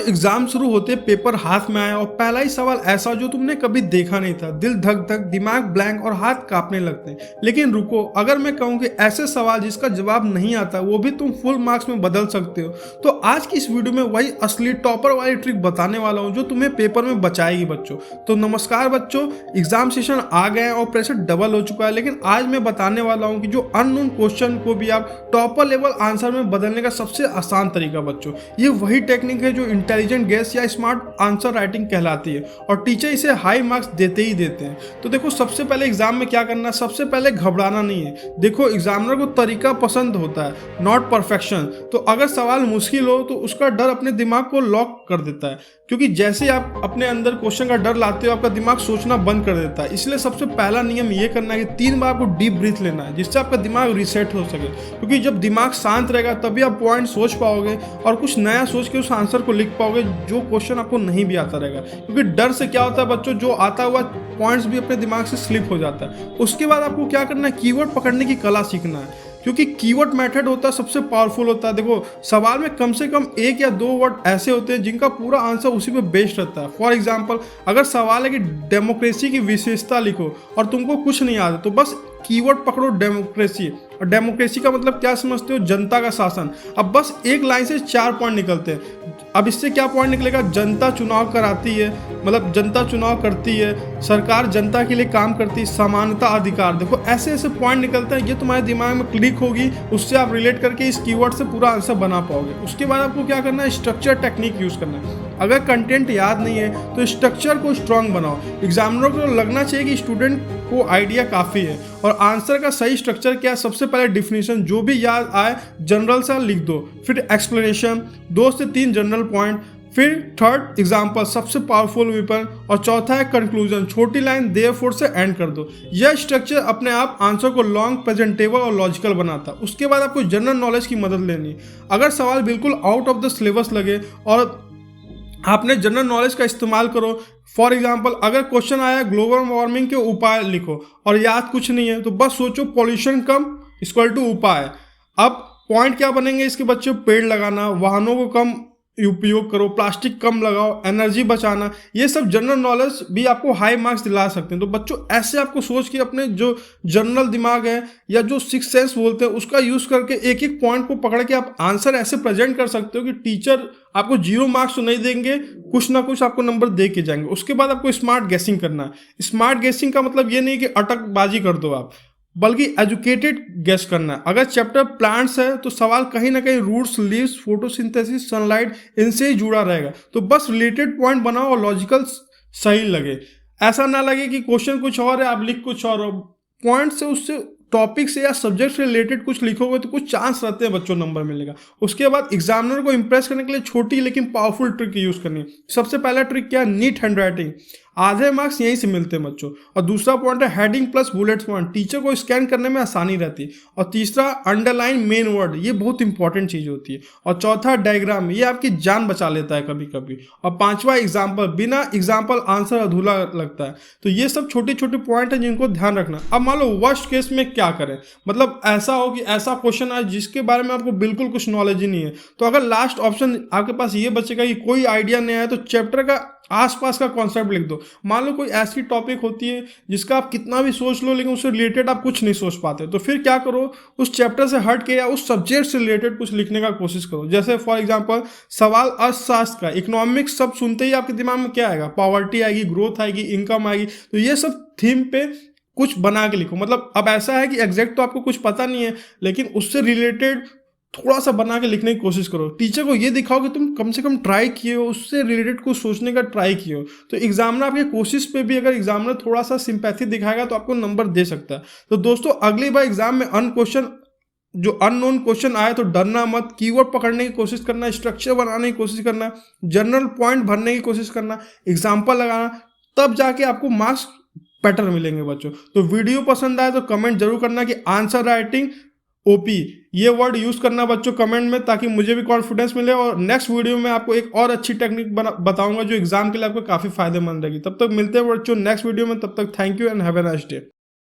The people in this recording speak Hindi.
एग्जाम शुरू होते पेपर हाथ में आया और पहला ही सवाल ऐसा जो तुमने कभी देखा नहीं था, दिल धक धक, दिमाग ब्लैंक और हाथ कांपने लगते हैं। लेकिन रुको, अगर मैं कहूँ कि ऐसे सवाल जिसका जवाब नहीं आता वो भी तुम फुल मार्क्स में बदल सकते हो, तो आज की इस वीडियो में वही असली टॉपर वाली ट्रिक बताने वाला हूँ जो तुम्हें पेपर में बचाएगी बच्चों। तो नमस्कार बच्चों, एग्जाम सेशन आ गए हैं और प्रेशर डबल हो चुका है, लेकिन आज मैं बताने वाला हूँ कि जो अननोन क्वेश्चन को भी आप टॉपर लेवल आंसर में बदलने का सबसे आसान तरीका बच्चों। ये वही टेक्निक है जो इंटेलिजेंट गेस या स्मार्ट आंसर राइटिंग कहलाती है और टीचर इसे हाई मार्क्स देते ही देते हैं। तो देखो, सबसे पहले एग्जाम में क्या करना है, सबसे पहले घबराना नहीं है। देखो, एग्जामिनर को तरीका पसंद होता है, नॉट परफेक्शन। तो अगर सवाल मुश्किल हो तो उसका डर अपने दिमाग को लॉक कर देता है, क्योंकि जैसे आप अपने अंदर क्वेश्चन का डर लाते हो आपका दिमाग सोचना बंद कर देता है। इसलिए सबसे पहला नियम ये करना है कि 3 बार आपको डीप ब्रीथ लेना है, जिससे आपका दिमाग रीसेट हो सके। क्योंकि जब दिमाग शांत रहेगा तभी आप पॉइंट सोच पाओगे और कुछ नया सोच के उस आंसर को लिख पाओगे जो क्वेश्चन आपको नहीं भी आता रहेगा। क्योंकि डर से क्या होता है बच्चों, जो आता हुआ पॉइंट्स भी अपने दिमाग से स्लिप हो जाता है। उसके बाद आपको क्या करना है, कीवर्ड पकड़ने की कला सीखना है, क्योंकि कीवर्ड मेथड होता है सबसे पावरफुल होता है। देखो, सवाल में कम से कम 1 या 2 वर्ड ऐसे होते हैं जिनका पूरा आंसर उसी पे बेस्ड रहता है। फॉर एग्जांपल, अगर सवाल है कि डेमोक्रेसी की विशेषता लिखो और तुमको कुछ नहीं आता, तो बस कीवर्ड पकड़ो डेमोक्रेसी। और डेमोक्रेसी का मतलब क्या समझते हो, जनता का शासन। अब बस एक लाइन से 4 पॉइंट निकलते हैं। अब इससे क्या पॉइंट निकलेगा, जनता चुनाव कराती है, मतलब जनता चुनाव करती है, सरकार जनता के लिए काम करती है, समानता अधिकार। देखो, ऐसे ऐसे पॉइंट निकलते हैं, ये तुम्हारे दिमाग में क्लिक होगी, उससे आप रिलेट करके इस कीवर्ड से पूरा आंसर बना पाओगे। उसके बाद आपको क्या करना है, स्ट्रक्चर टेक्निक यूज करना है। अगर कंटेंट याद नहीं है तो स्ट्रक्चर को स्ट्रांग बनाओ। एग्जामिनर को लगना चाहिए कि स्टूडेंट को आइडिया काफ़ी है। और आंसर का सही स्ट्रक्चर क्या है, सबसे पहले डिफिनीशन जो भी याद आए जनरल सा लिख दो, फिर एक्सप्लेनेशन 2 से 3 जनरल पॉइंट, फिर थर्ड एग्जाम्पल सबसे पावरफुल वेपन, और चौथा है कंक्लूजन, छोटी लाइन देयरफॉर से एंड कर दो। यह स्ट्रक्चर अपने आप आंसर को लॉन्ग, प्रेजेंटेबल और लॉजिकल बनाता है। उसके बाद आपको जनरल नॉलेज की मदद लेनी। अगर सवाल बिल्कुल आउट ऑफ द सिलेबस लगे और आपने जनरल नॉलेज का इस्तेमाल करो, फॉर एग्जाम्पल अगर क्वेश्चन आया ग्लोबल वार्मिंग के उपाय लिखो और याद कुछ नहीं है, तो बस सोचो पॉल्यूशन कम इक्वल टू उपाय। अब पॉइंट क्या बनेंगे इसके बच्चों, पेड़ लगाना, वाहनों को कम उपयोग करो, प्लास्टिक कम लगाओ, एनर्जी बचाना। ये सब जनरल नॉलेज भी आपको हाई मार्क्स दिला सकते हैं। तो बच्चों, ऐसे आपको सोच के अपने जो जनरल दिमाग है या जो सिक्स सेंस बोलते हैं उसका यूज करके एक एक पॉइंट को पकड़ के आप आंसर ऐसे प्रेजेंट कर सकते हो कि टीचर आपको 0 मार्क्स तो नहीं देंगे, कुछ ना कुछ आपको नंबर दे के जाएंगे। उसके बाद आपको स्मार्ट गेसिंग करना है। स्मार्ट गेसिंग का मतलब ये नहीं कि अटकबाजी कर दो आप, बल्कि एजुकेटेड गेस करना है। अगर चैप्टर प्लांट्स है तो सवाल कहीं ना कहीं रूट्स, लीव्स, फोटोसिंथेसिस, सनलाइट इनसे ही जुड़ा रहेगा। तो बस रिलेटेड पॉइंट बनाओ और लॉजिकल सही लगे। ऐसा ना लगे कि क्वेश्चन कुछ और है आप लिख कुछ और हो। पॉइंट से, उससे टॉपिक से या सब्जेक्ट से रिलेटेड कुछ लिखोगे तो कुछ चांस रहते हैं बच्चों नंबर मिलने का। उसके बाद एग्जामिनर को इंप्रेस करने के लिए छोटी लेकिन पावरफुल ट्रिक यूज करनी है। सबसे पहला ट्रिक क्या है, नीट हैंडराइटिंग। आधे मार्क्स यहीं से मिलते हैं बच्चों। और दूसरा पॉइंट है heading plus bullet point, teacher को स्कैन करने में आसानी रहती है। और तीसरा अंडरलाइन मेन वर्ड, ये बहुत इंपॉर्टेंट चीज होती है। और चौथा डायग्राम, ये आपकी जान बचा लेता है कभी कभी। और पांचवा एग्जाम्पल, बिना एग्जाम्पल आंसर अधूरा लगता है। तो ये सब छोटे छोटे पॉइंट है जिनको ध्यान रखना। अब मान लो वर्स्ट केस में क्या करें, मतलब ऐसा हो कि ऐसा क्वेश्चन आए जिसके बारे में आपको बिल्कुल कुछ नॉलेज ही नहीं है, तो अगर लास्ट ऑप्शन आपके पास ये बचेगा कि कोई आइडिया नहीं आया, तो चैप्टर का आसपास का कॉन्सेप्ट लिख दो। मान लो कोई ऐसी टॉपिक होती है जिसका आप कितना भी सोच लो लेकिन उससे रिलेटेड आप कुछ नहीं सोच पाते, तो फिर क्या करो, उस चैप्टर से हट के या उस सब्जेक्ट से रिलेटेड कुछ लिखने का कोशिश करो। जैसे फॉर एग्जांपल सवाल अर्थशास्त्र का, इकोनॉमिक्स, सब सुनते ही आपके दिमाग में क्या आएगा, पॉवर्टी आएगी, ग्रोथ आएगी, इनकम आएगी। तो ये सब थीम पे कुछ बना के लिखो। मतलब अब ऐसा है कि एग्जैक्ट तो आपको कुछ पता नहीं है, लेकिन उससे रिलेटेड थोड़ा सा बना के लिखने की कोशिश करो। टीचर को ये दिखाओ कि तुम कम से कम ट्राई किए हो, उससे रिलेटेड कुछ सोचने का ट्राई किए हो। तो एग्जामिनर आपके कोशिश पे भी अगर एग्जामिनर थोड़ा सा सिंपैथी दिखाएगा तो आपको नंबर दे सकता है। तो दोस्तों, अगली बार एग्जाम में जो अननोन क्वेश्चन आए तो डरना मत। कीवर्ड पकड़ने की कोशिश करना, स्ट्रक्चर बनाने की कोशिश करना, जनरल पॉइंट भरने की कोशिश करना, एग्जाम्पल लगाना, तब जाके आपको मार्क्स बेटर मिलेंगे बच्चों। तो वीडियो पसंद आए तो कमेंट जरूर करना कि आंसर राइटिंग ओपी ये वर्ड यूज करना बच्चों कमेंट में, ताकि मुझे भी कॉन्फिडेंस मिले। और नेक्स्ट वीडियो में आपको एक और अच्छी टेक्निक बताऊंगा जो एग्जाम के लिए आपको काफी फायदेमंद रहेगी। तब तक मिलते हैं बच्चों नेक्स्ट वीडियो में, तब तक thank you and have a nice day.